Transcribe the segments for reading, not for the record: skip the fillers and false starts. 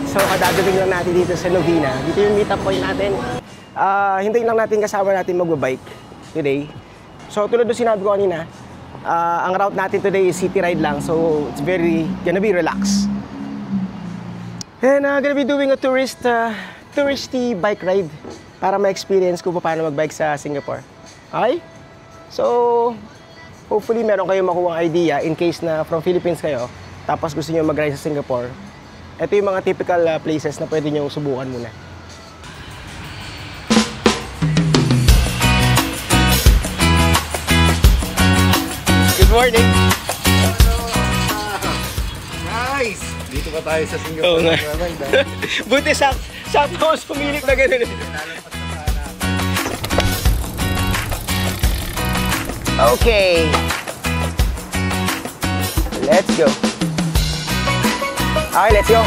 So, kadadating lang natin dito sa Novena. Dito yung meet-up point natin. Hintayin lang natin kasama natin magbabike today. So, tulad ng sinabi ko kanina, ang route natin today is city ride lang. So, it's gonna be relaxed. And gonna be doing a touristy bike ride para ma-experience ko paano mag-bike sa Singapore. Okay? So, hopefully meron kayong makuha idea in case na from Philippines kayo, tapos gusto nyo mag-ride sa Singapore. Ito yung mga typical places na pwede nyo subukan muna. Good morning! Nice! Dito pa tayo sa Singapore. Oo nga. Buti sakto ako sumilip na gano'n. Okay. Let's go. Okay, let's go.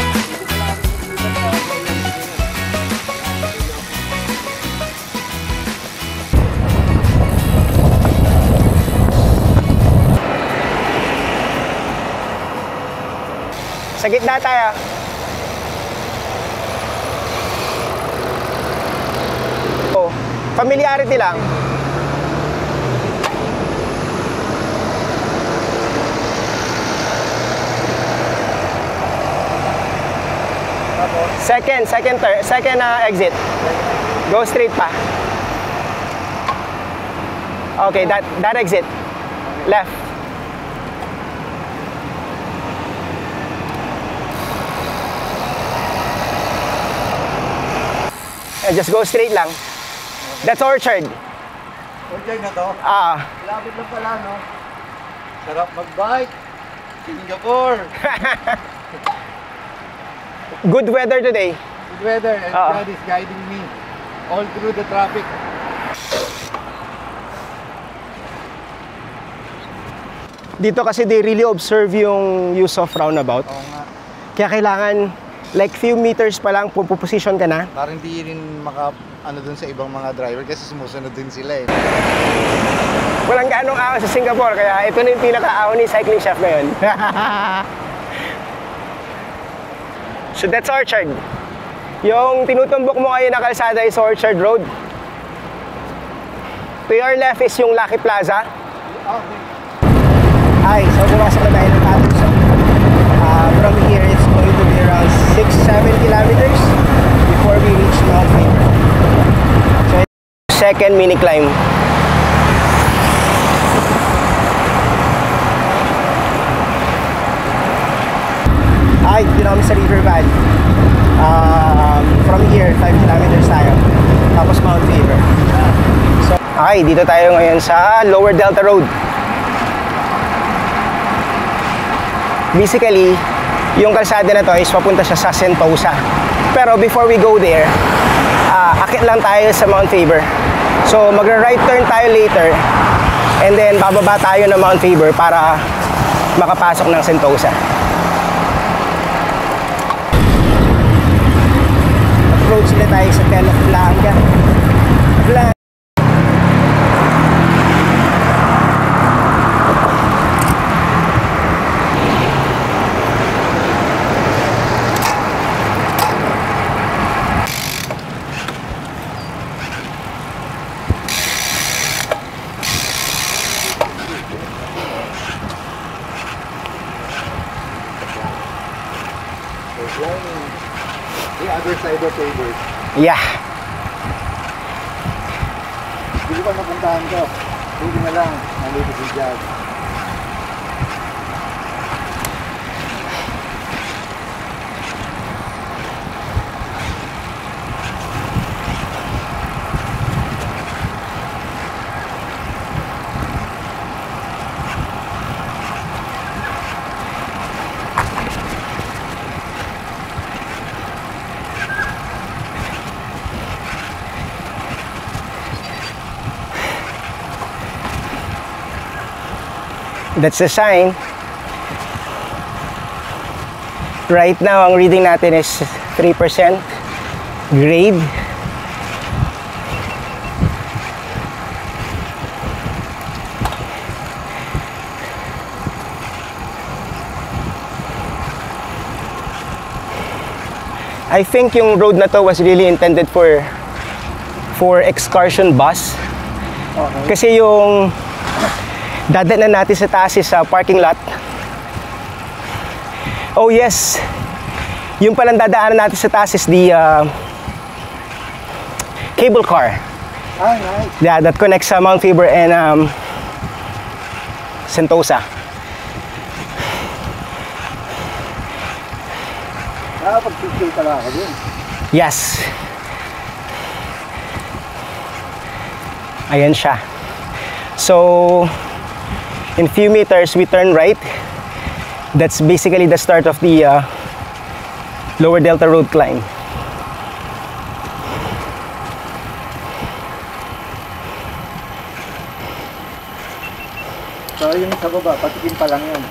Sa gitna tayo. Oh, familiarity lang. Second exit. Go straight pa. Okay, that exit. Left. And just go straight lang. That's Orchard. Orchard na to? Lapit lang pala, no? Sarap mag-bike. Singapore. Good weather today. Good weather, and God is guiding me all through the traffic. Dito kasi they really observe yung use of roundabout. Oo nga. Kaya kailangan like few meters pa lang puposition ka na. Parang hindi rin dun sa ibang mga driver kasi sumusunod din sila eh. Walang gaanong ahon sa Singapore, kaya ito na yung pinaka-ahon ni cycling chef ngayon. So that's Orchard. Yung tinutumbok mo ngayon na kalsada is Orchard Road. To your left is yung Lucky Plaza. Ay, so bumasok na tayo ng Patterson. From here, it's going to be around 6-7 kilometers before we reach Mount Faber. So, second mini climb. Ay, dito na kami sa River Valley. From here, 5 kilometers tayo. Tapos Mount Faber. So, ay, dito tayo ngayon sa Lower Delta Road. Basically, yung kalsada na to is papunta siya sa Sentosa. Pero before we go there, akit lang tayo sa Mount Faber. So, magra-right turn tayo later. And then, bababa tayo ng Mount Faber para makapasok ng Sentosa. Approach na tayo sa Tel of Blanca. The other side of Faber. Yeah. Hindi ko pa napuntahan ko. Hindi na lang. Nandito si Jazz. That's the sign. Right now, ang reading natin is 3% grade. I think yung road na to was really intended for excursion bus. Okay. Kasi yung dadaanan natin sa taas is sa parking lot. Oh yes, yung palang dadaanan natin sa taas is the cable car. Ah, nice. Yeah, that connects sa Mount Faber and Sentosa. Nakapag-picture pala ako dun. Yes. Ayan siya. So, in few meters, we turn right. That's basically the start of the Lower Delta Road climb. So yung sa baba, patikim pa lang yun.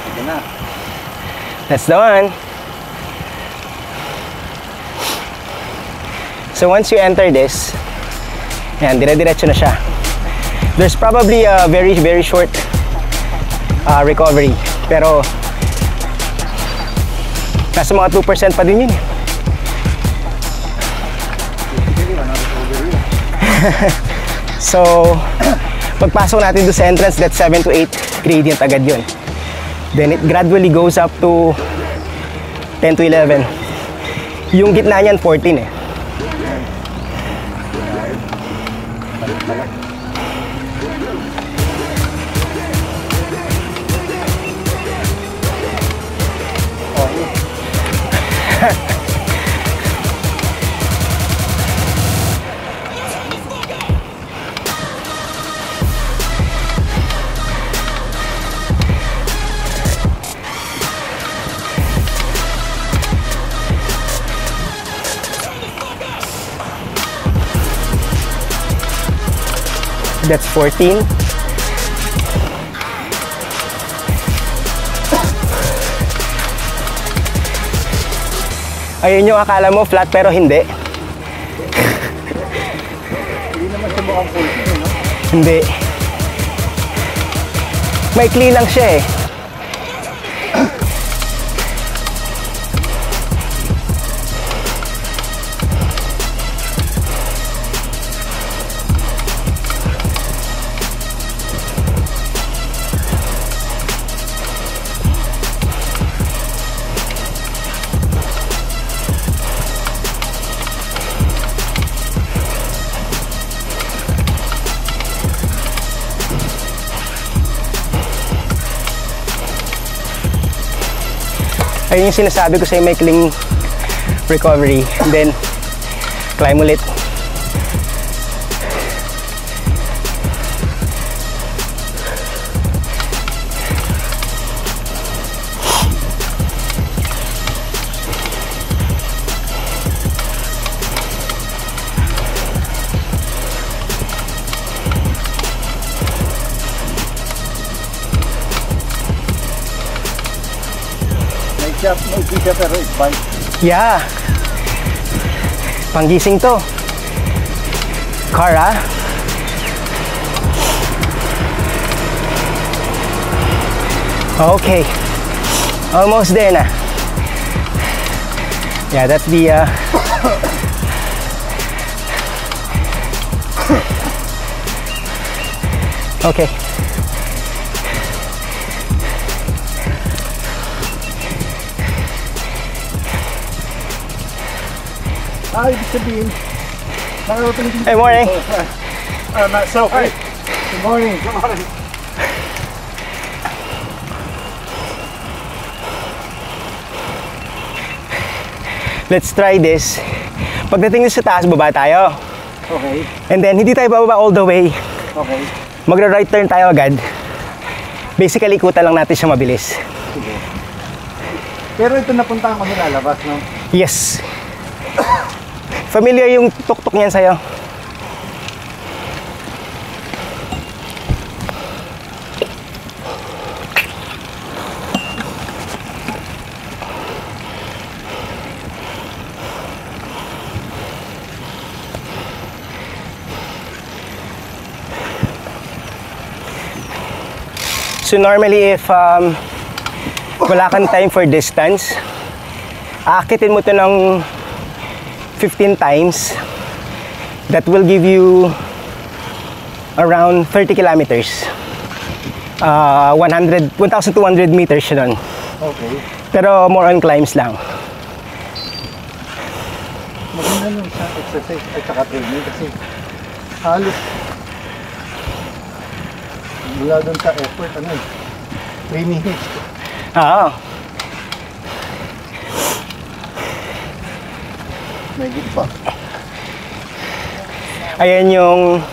Sige na. That's the one. So once you enter this, yan, dire-diretso na siya. There's probably a very, very short recovery. Pero, nasa mga 2% pa din yun. So, pagpasok natin doon sa entrance, that's 7 to 8 gradient agad yun. Then it gradually goes up to 10 to 11. Yung gitna niyan, 14 eh. That's 14. Ayun yung akala mo flat pero hindi. Hindi naman siya mukhang full, no? Hindi. Maikli lang siya eh. Ayun yung sinasabi ko sa maikling recovery. And then, climb ulit. May siya pero it's bike. Yeah. Panggising to. Car, ah. Okay. Almost there na. Yeah, that's the okay. Ibig sabihin, nakarating din. Hey, morning. Myself. Hi. Good morning. Good morning. Let's try this. Pagdating sa taas, baba tayo. Okay. And then, hindi tayo bababa all the way. Okay. Magra-right turn tayo agad. Basically, ikutan lang natin siya mabilis. Sige. Pero ito napuntahan ko nilalabas, no? Yes. Familiar yung tuktok niyan sa'yo. So normally if wala kang time for distance, Aakitin mo to ng 15 times. That will give you around 30 kilometers. 1,200 meters siya doon. Okay. Pero more on climbs lang. Maganda yung sa exercise at saka training kasi halos mula doon sa effort, 3 minutes. Oo. May git pa. Ayan yung,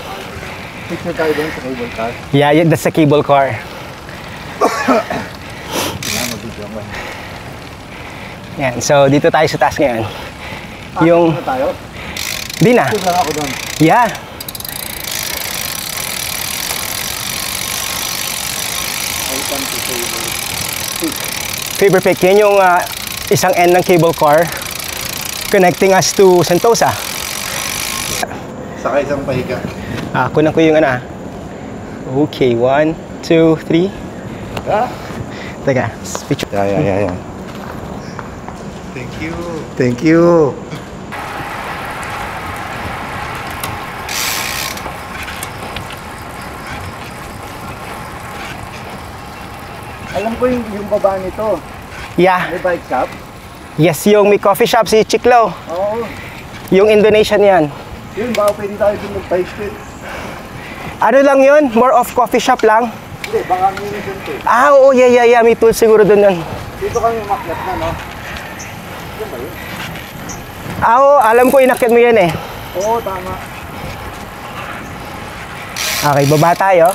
Picture tayo doon sa cable car. yeah, that's the cable car. Kailangan mag-video mo. Yan, so dito tayo sa taas ngayon. Yung, Ano tayo? di na. Picture lang ako doon. Yeah. Welcome to cable. Faber Peak, yan yung isang end ng cable car connecting us to Sentosa. Saka isang pahiga. Kunan ko yung Okay, 1, 2, 3. Ah? Teka, picture. Yeah. Thank you. Thank you. Alam ko yung baba nito. Yeah. May bike shop. Yes, yung may coffee shop si Chiklo. Oo. Yung Indonesian yan. Yun, baka pwede tayo dun mag-bike trip. Ano lang yun? More of coffee shop lang? Hindi, baka may dun to. Oo, yeah. May tools siguro dun nun. Dito kami umakyat na, no? Yan ba yun? Oo, alam ko inakyat mo yan eh. Oo, tama. Okay, baba tayo.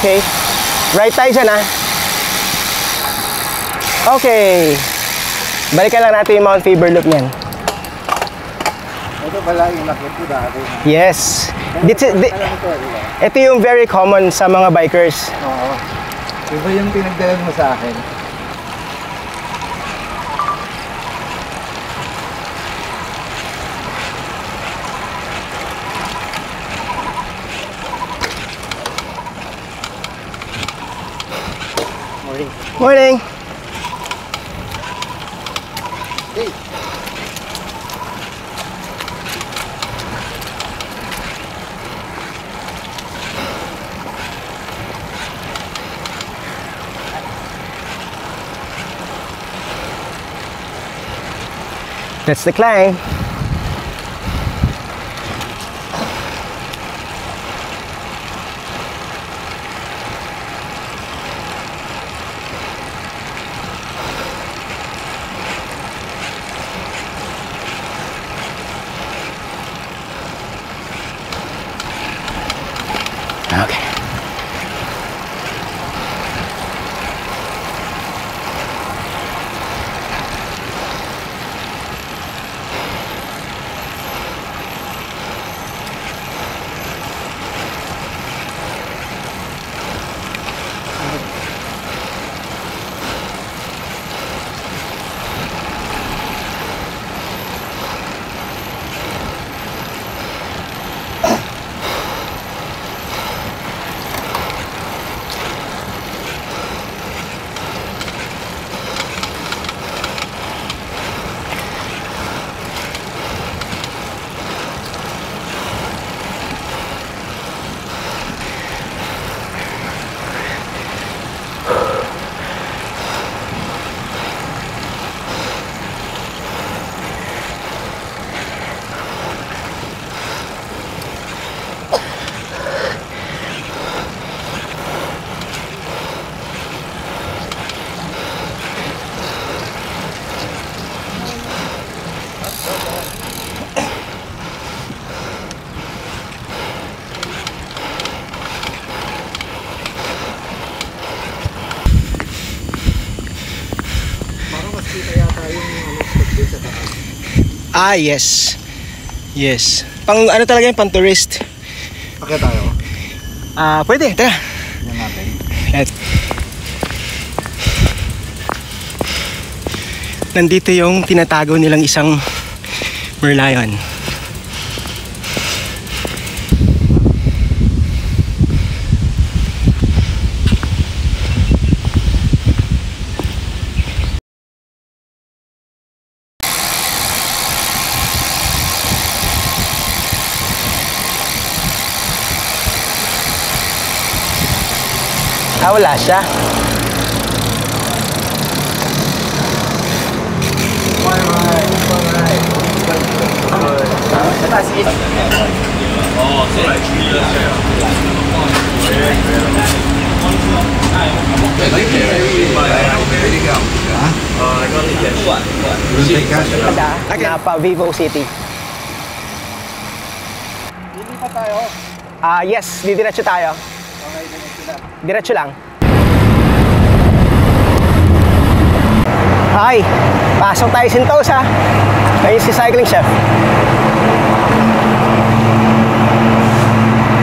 Okay. Right tayo dyan Okay. Balikan lang natin yung Mount Faber Loop niyan. Ito pala yung nakyat ko dati. Yes. Alam ito, di ba? Ito yung very common sa mga bikers. Oo. Iba yung pinagdalan mo sa akin. Morning. Hey. That's the climb. Okay. Kita yata yung stop doon sa taas. Ah, yes. Yes. Pang ano talaga yung pang tourist. Akit tayo. Pwede, tara. Yan natin. Nandito yung tinatago nilang isang merlion. Wala siya. Napa Vivo City. Hindi pa tayo. Yes, didiretso tayo. Okay, diretso lang. Diretso lang. Hi, pasok tayo Sentosa. Ayun si Cycling Chef.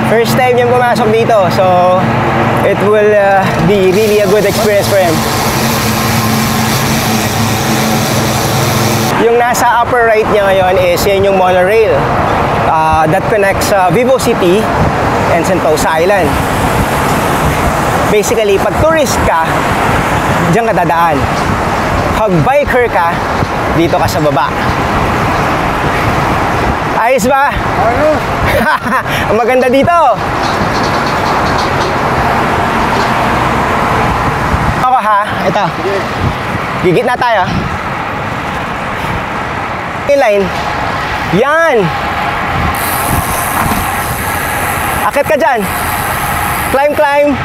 First time niyang pumasok dito, so it will be really a good experience for him. Yung nasa upper right niya ngayon is yan yung monorail that connects Vivo City and Sentosa Island. Basically, pag tourist ka, diyan ka dadaan. Pag biker ka, dito ka sa baba. Ayos ba? Ano? Ang maganda dito. Ako ha, ito. Gigit na tayo. Line. Yan. Akit ka dyan. Climb, climb.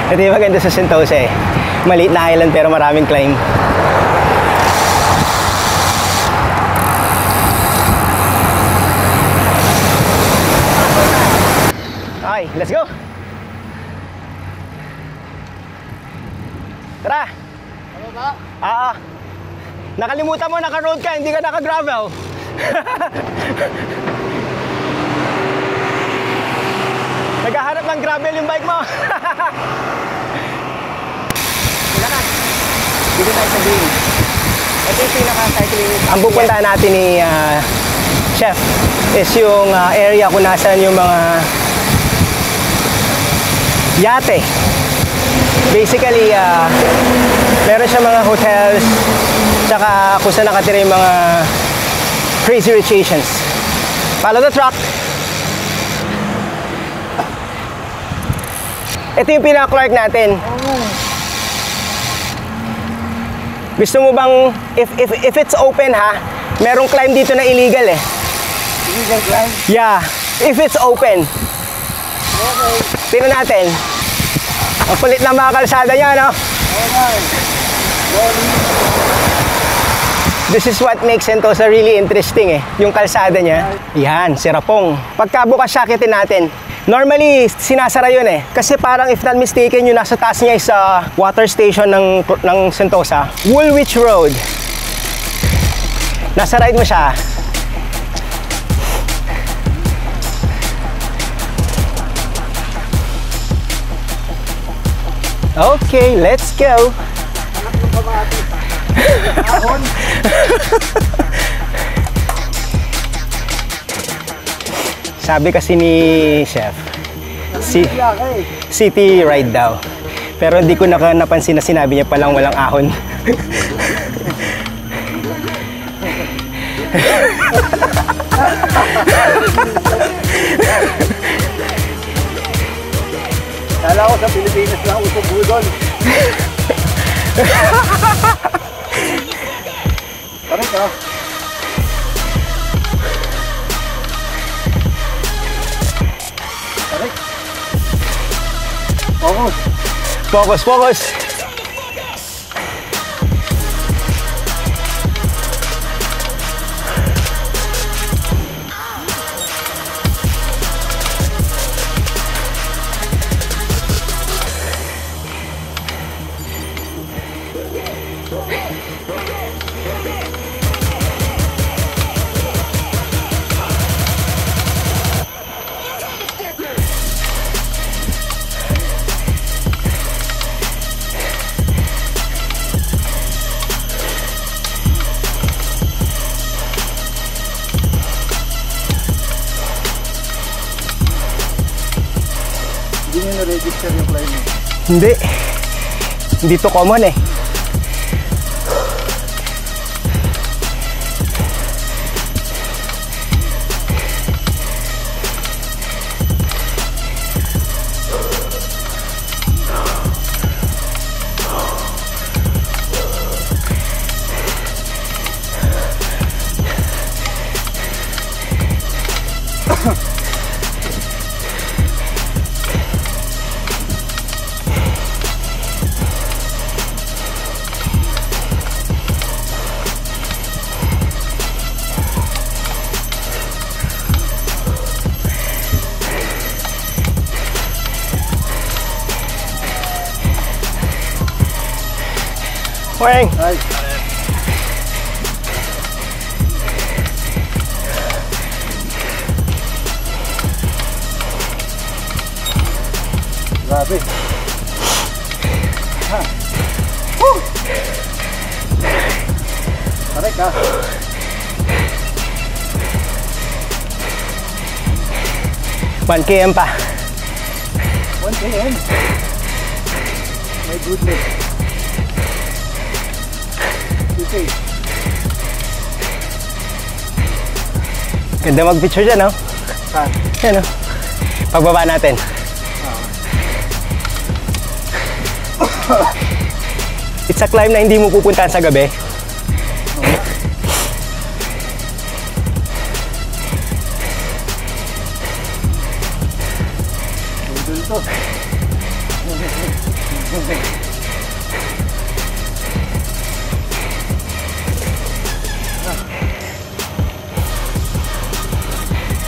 Ito yung maganda sa Sentosa eh. Maliit na island pero maraming climb. Okay, let's go! Tara! Ano ba? Nakalimutan mo, naka-road ka, hindi ka naka-gravel. Naghahanap ng gravel yung bike mo. Wala na. Dito tayo sa green. Ito yung pinaka-cycling. Ang pupuntahan natin ni Chef is yung area kung nasaan yung mga yate. Basically, meron siya mga hotels tsaka kung saan nakatira yung mga crazy rich Asians. Follow the truck. Ito yung pinaka-Clark natin. Gusto mo bang, if it's open ha, merong climb dito na illegal eh. Illegal climb? Yeah, if it's open. Okay. Tingnan natin. Ang kulit ng mga kalsada niya, no? Okay. This is what makes Sentosa really interesting eh. Yung kalsada niya. Yan, Serapong. Pagka bukas sakitin natin, normally, sinasara yun eh. Kasi parang if not mistaken, yung nasa taas niya is water station ng Sentosa. Woolwich Road. Nasa right mo siya. Okay, let's go. Sabi kasi ni Chef, city ride daw. Pero hindi ko napansin na sinabi niya palang walang ahon. Kala ko sa Pilipinas lang uso budol. Tarik ka. Tarik. Focus. Focus, focus. Hindi nyo na-register yung fly mo. Hindi. Hindi to common eh. Morning. Ay. Grabe. Ha. Woo! Tarik ka. One km pa. 1 km. My goodness. Okay. Ganda mag-picture dyan, no? Saan? Yan, no? Pagbaba natin. It's a climb na hindi mo pupuntahan sa gabi. Budol to.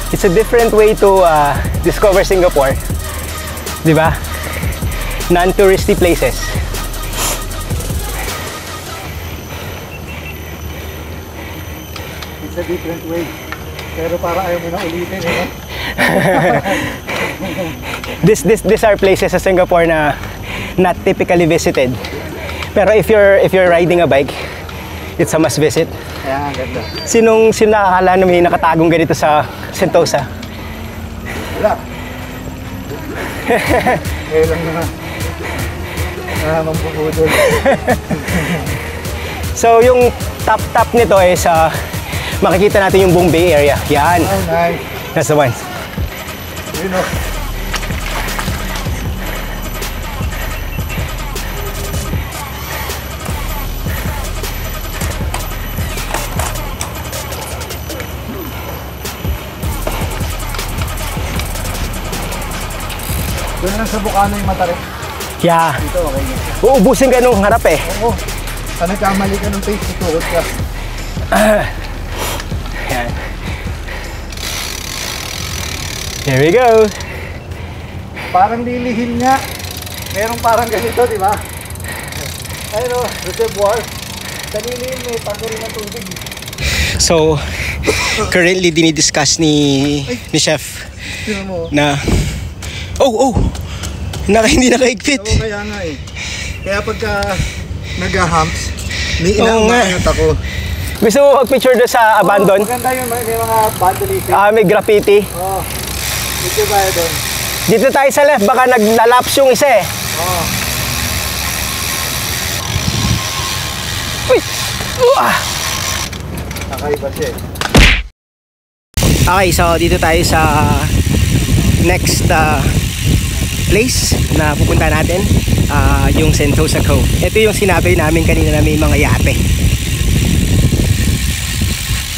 It's a different way to discover Singapore. Di ba? Non-touristy places. It's a different way. Pero para ayaw mo na ulitin eh. These are places sa Singapore na not typically visited. Pero if you're riding a bike, it's a must visit. Kaya ang ganda. Sino nakakala na may nakatagong ganito sa Sentosa? Wala. Kaya lang naman. Mambubudol. So yung top nito is makikita natin yung buong Bay Area. Yan. Oh, nice. That's the one. You know. Doon lang sa Bukana yung Matarik. Yeah. Dito, okay na. Uubusin ka nung harap eh. Oo. Sana kamali ka ng pace, tutukot ka. Yan. Here we go. Parang lilihin nga. Merong parang ganito, di ba? Ayun o, reservoir. Sa lilihin may pagkarin ng tubig. So, currently dinidiscuss ni Chef Sino mo? na hindi nakaigpit. Oo, kaya nga eh. Kaya pagka nag-humps, may Oo nga. inaangat ako. Gusto mo mag-picture doon sa abandon? Maganda yun, may mga vandalism. May graffiti. Oo. Dito ba doon? Dito tayo sa left, baka naglalaps yung isa eh. Oo. Uy! Nakaiba siya eh. Okay, so dito tayo sa next place na pupunta natin, yung Sentosa Cove. Ito yung sinabi namin kanina na may mga yate.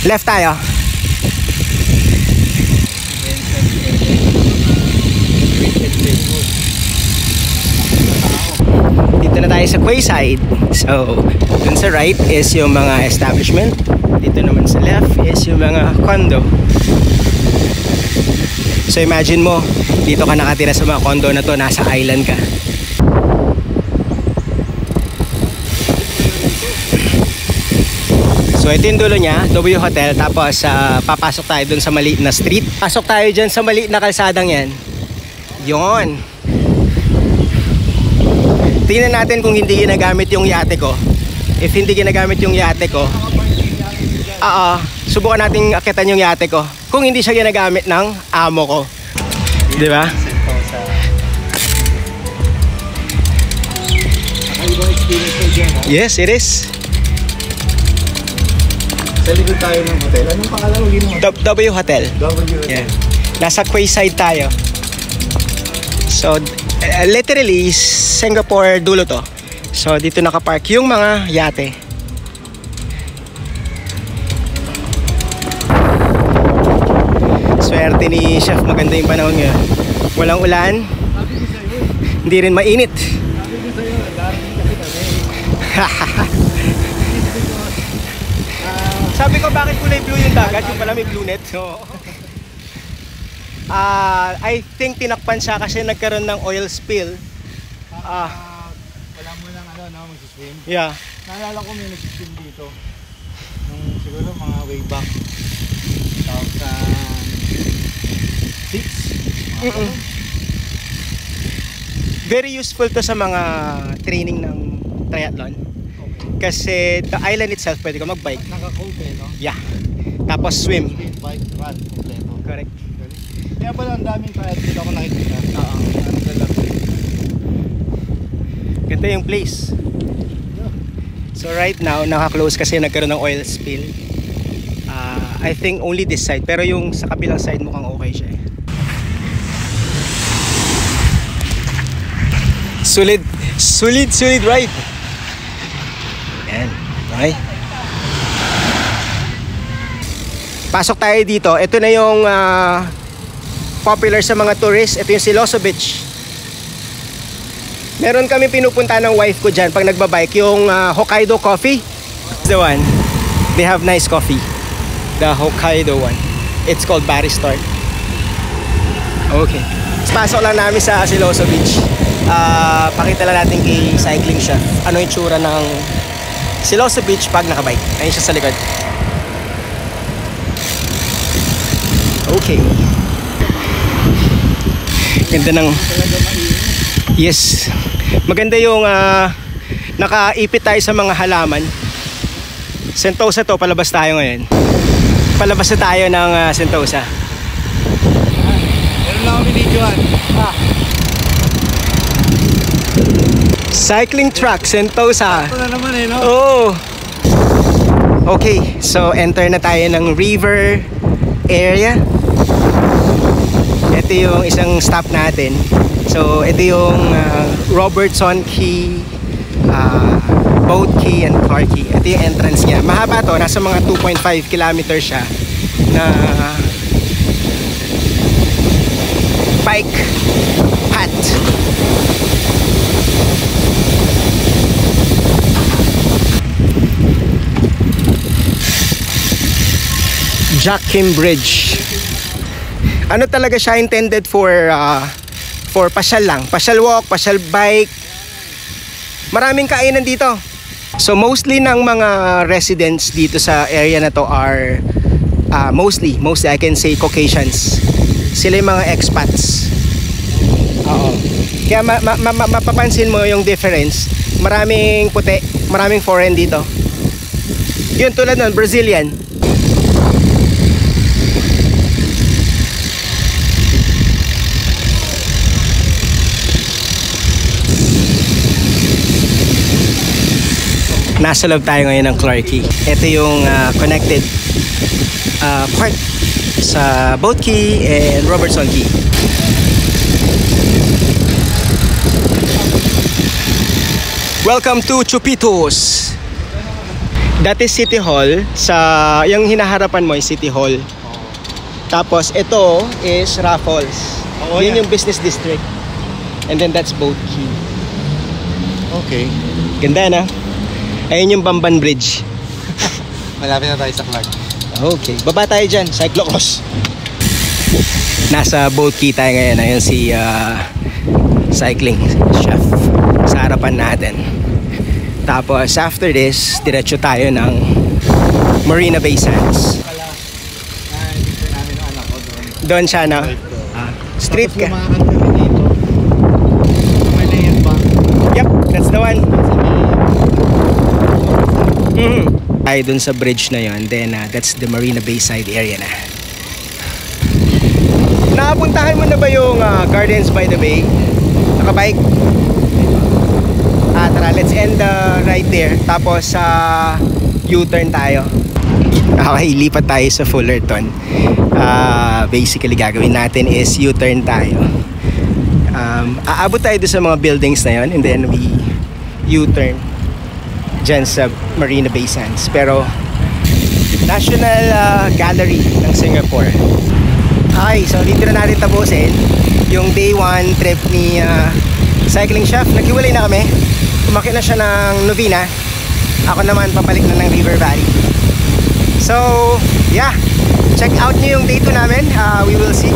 Left tayo. tayo sa quayside. So, dun sa right is yung mga establishment. Dito naman sa left is yung mga condo. So, imagine mo, dito ka nakatira sa mga condo na to, nasa island ka. So, ito yung dulo niya, W Hotel. Tapos, papasok tayo dun sa maliit na street. Pasok tayo dyan sa maliit na kalsadang yan. Yon. Tingnan natin kung hindi ginagamit yung yate ko. If hindi ginagamit yung yate ko, subukan nating akitan yung yate ko. Kung hindi siya ginagamit ng amo ko. Di ba? Yes, it is. Sa likod tayo ng hotel. Anong pangalan mo ginawa? W Hotel. W. Yeah. Nasa quayside tayo. So, literally, Singapore dulo to. So, dito nakapark yung mga yate. Swerte ni Chef, maganda yung panahon ngayon. Walang ulan. Hindi rin mainit. Sabi ko, bakit kulay blue yung dagat? Yung pala may blue net. So, I think tinakpan siya kasi nagkaroon ng oil spill. Wala mo lang magsiswim. Yeah. Naalala ko may nagsiswim dito. Nung siguro mga way back. 2006. Very useful to sa mga training ng triathlon. Kasi the island itself, pwede ka mag-bike. Naka-cold no? Yeah. Tapos swim. Bike, run, kompleto. Correct. Kaya pala ang daming triathlete ako nakikita. Oo. Ganda yung place. So right now, naka-close kasi nagkaroon ng oil spill. I think only this side. Pero yung sa kabilang side mukhang okay siya eh. Solid ride. Yan. Okay. Pasok tayo dito. Ito na yung popular sa mga tourists. Ito yung Siloso Beach. Meron kami pinupunta ng wife ko dyan pag nagbabike. Yung Hokkaido Coffee. The one. They have nice coffee. The Hokkaido one. It's called Baristar. Okay. Pasok lang namin sa Siloso Beach. Pakita lang natin kay Cycling Chef ano yung tsura ng Siloso Beach pag nakabike. Ayun siya sa likod. Okay. Ganda ng... Yes. Maganda yung nakaipit tayo sa mga halaman. Sentosa to, palabas tayo ngayon. Palabas na tayo ng Sentosa. Meron lang kami videoan. Cycling track, Sentosa. Ito na naman no? Oh. Okay, so enter na tayo ng river area. Ito yung isang stop natin. So ito yung Robertson Key, Boat Key and Car Key. Ito yung entrance niya. Mahaba to, nasa mga 2.5 kilometers siya na bike path. Jack Kim Bridge. Ano talaga siya, intended for pasyal lang. Pasyal walk, pasyal bike. Maraming kainan dito. So mostly ng mga residents dito sa area na to are mostly I can say Caucasians. Sila yung mga expats. Oo. Kaya mapapansin mo yung difference. Maraming puti, maraming foreign dito. Yun tulad nun, Brazilian. Nasa loob tayo ngayon ng Clarke Quay. Ito yung connected part sa Boat Quay and Robertson Quay. Welcome to Chupitos. That is City Hall. Yung hinaharapan mo yung City Hall. Tapos ito is Raffles. Yun yung business district. And then that's Boat Quay. Okay. Ganda na. Ayun yung Bamban Bridge. Malapit na tayo sa Clark. Okay, baba tayo dyan, cyclocross. Nasa boat key tayo ngayon. Ayun si cycling chef sa harapan natin. Tapos after this, diretso tayo ng Marina Bay Sands. Dito namin ang anak ko doon. Doon siya, no? Street ka. Tapos lumakad kami dito. May layan ba? Yep, that's the one. Tayo dun sa bridge na yon. Then that's the Marina Bay side area na. Nakapuntahan mo na ba yung Gardens by the Bay? Nakabike? Tara, let's end right there. Tapos U-turn tayo. Okay, lipat tayo sa Fullerton. Basically gagawin natin is U-turn tayo. Aabot tayo doon sa mga buildings na yon, and then we U-turn dyan sa Marina Bay Sands. Pero National Gallery ng Singapore. Okay, so dito na natin tapusin yung day 1 trip ni Cycling Chef. Naghiwalay na kami. Umakit na siya ng Novena. Ako naman papalik na ng River Valley. So yeah, check out nyo yung day 2 namin. We will see